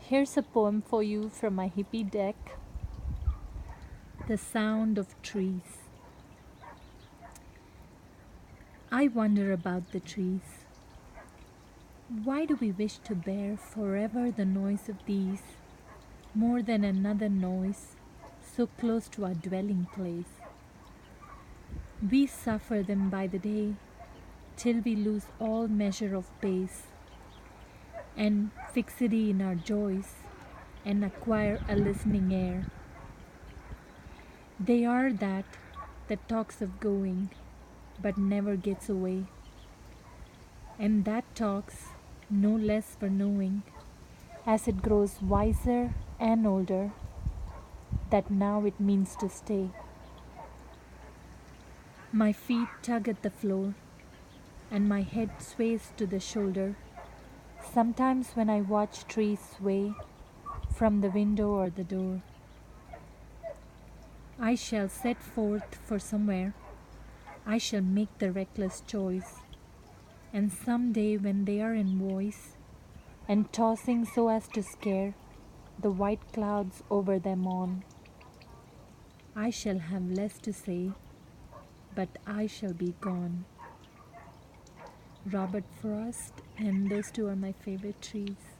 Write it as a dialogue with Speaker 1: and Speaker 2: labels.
Speaker 1: Here's a poem for you from my hippie deck. The sound of trees. I wonder about the trees. Why do we wish to bear forever the noise of these, more than another noise, so close to our dwelling place? We suffer them by the day, till we lose all measure of pace, and fixity in our joys, and acquire a listening air. They are that talks of going, but never gets away, and that talks no less for knowing, as it grows wiser and older, that now it means to stay. My feet tug at the floor, and my head sways to the shoulder, sometimes when I watch trees sway from the window or the door. I shall set forth for somewhere, I shall make the reckless choice, and some day when they are in voice, and tossing so as to scare the white clouds over them on, I shall have less to say, but I shall be gone. Robert Frost, and those two are my favorite trees.